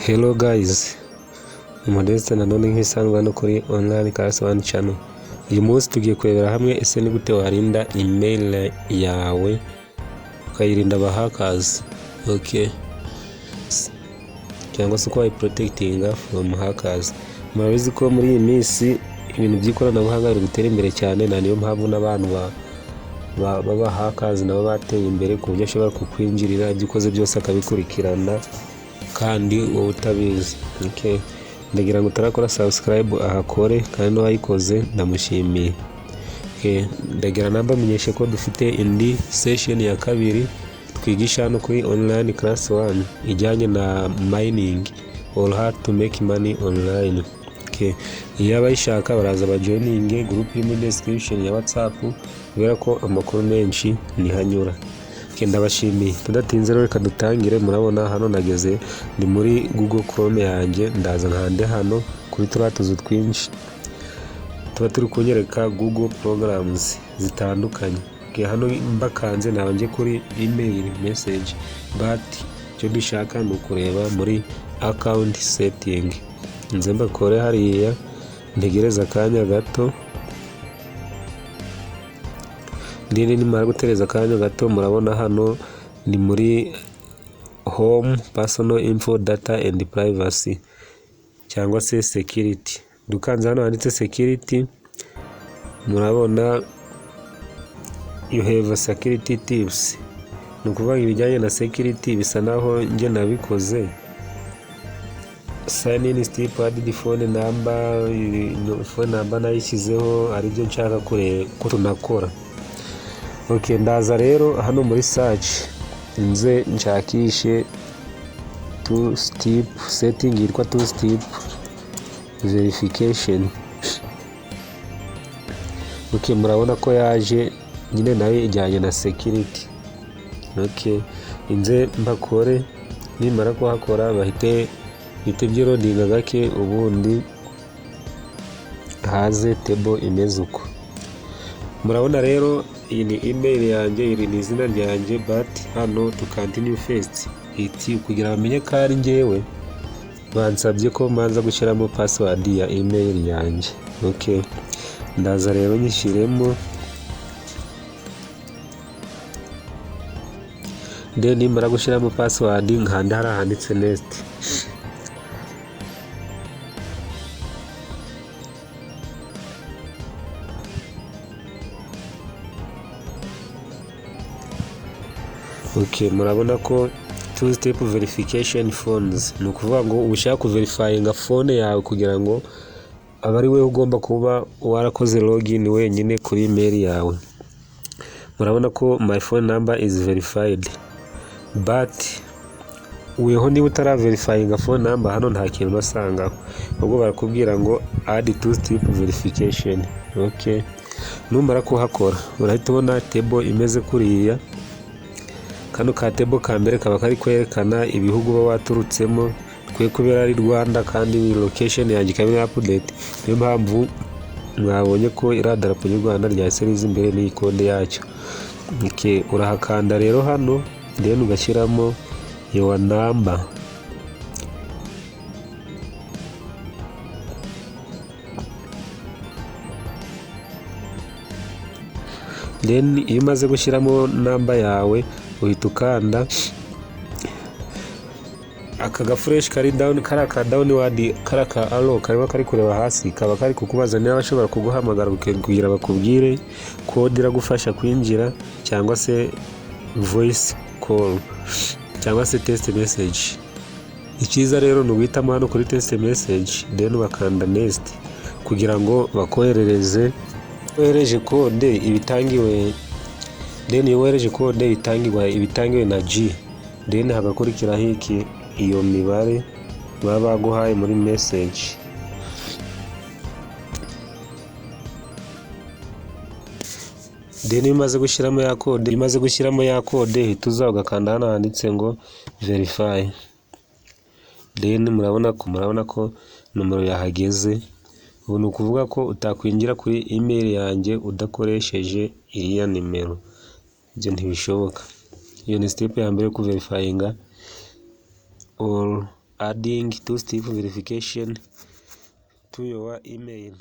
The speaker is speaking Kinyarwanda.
Hello guys, Modeste nanone nk'ibisanzwe hano kuri online class 1 channel. Uyu munsi tugiye kurebera hamwe ese ni gute warinda email yawe ukayirinda aba hackers. Okay, cyangwa se uko wayiprotectinga from hackers. Murabizi ko muri iyi minsi ibintu by'ikoranabuhanga biri gutera imbere cyane, na niyo mpamvu n'abantu baba hackers nabo bateye imbere ku buryo ashobora kukwinjirira ibyo ukoze byose akabikurikirana kandi wowe utabizi. Okay, ndagira ngo utarakora subscribe ahakore, kandi n'uwayikoze ndamushimiye. Okay, ndagira nambamenyeshe ko dufite indi session ya kabiri twigisha hano kuri online class 1 ijyanye na mining or how to make money online. Okay, iyo abayishaka baraza bajoininge group iri muri description ya WhatsApp kubera ko amakuru menshi nihanyura. Ndabashimiye, tudatinze rero reka dutangire. Murabona hano nageze ndi muri Google Chrome yanjye, ndaza nkande hano kuri turiya tuzu twinshi tuba turi kunyereka Google programs zitandukanye. Hano mbakanze nabanje kuri email message, but icyo dushaka ni ukureba muri account setting. Nze mbakore hariya, ntegereza akanya gato. Ndini nimara gutereza akanya gato, murabona hano ni muri home, personal info, data and privacy cyangwa se security. Dukanze hano handitse security, murabona you have a security tips. Ni ukuvuga ibijyanye na security bisa naho nge nabikoze. Sign in step, add phone number nayishyizeho, ari byo nshaka ko tunakora. Okay, ndaza rero hano muri search nze nshakishe two step setting yitwa two step verification. Okay, murabona ko yaje nyine nayo ijyanye na security. Okay, inze mbakore, nimara kuhakora bahite byirondinga gake, ubundi haze table imeze uko. Murabona rero iyi ni email yanjye, iri ni izina ryanjye, but hano to continue first iti kugira bamenye ko ari njyewe bansabye ko manza gushyiramo password ya email yanjye. Okay, ndaza rero nyishyiremo, then nimara gushyiramo password nkanda hari ahanditse next. Okay, murabona ko two step verification phones, ni ukuvuga ngo ushaka kuverifyinga phone yawe kugira ngo aba ari we ugomba kuba warakoze login wenyine kuri email yawe. Murabona ko my phone number is verified, but weho niba utaraverifyinga phone number hano nta kintu basangaho, ubwo barakubwira ngo add two step verification. Okay, numara kuhakora urahita ubona table imeze kuriya. Kano ka table ka mbere kaba kari kwerekana ibihugu baba waturutsemo, twe kubera ari Rwanda kandi location yanjye ikaba update. Niyo mpamvu mwabonye ko iradarapo y'u Rwanda ryahise riza imbere n'iyi kode yacyo. Okay, urahakanda rero hano, then ugashyiramo your number. Then iyo umaze gushyiramo namba yawe uhita ukanda aka gafresh kari down, karaka downward, karaka arrow kariba kari kureba hasi, kaba kari kukubaza niba bashobora kuguhamagara kugira bakubwire code iragufasha kwinjira, cyangwa se voice call, cyangwa se text message. Icyiza rero ni uguhitamo hano kuri text message, then bakanda next kugira ngo bakoherereze. Wohereje code ibitangiwe, then yohereje code ibitangiwe na G, then hagakurikiraho iki iyo mibare baba baguhaye muri message. Then imaze gushyiramo ya code hita uza ugakanda hano handitse ngo verify. Then murabona ko nomero yahageze. Ubu ni ukuvuga ko utakwinjira kuri email yanjye udakoresheje iriya nimero, ibyo ntibishoboka. Iyo ni step ya mbere yo kuverifyinga all adding two-step verification to your email.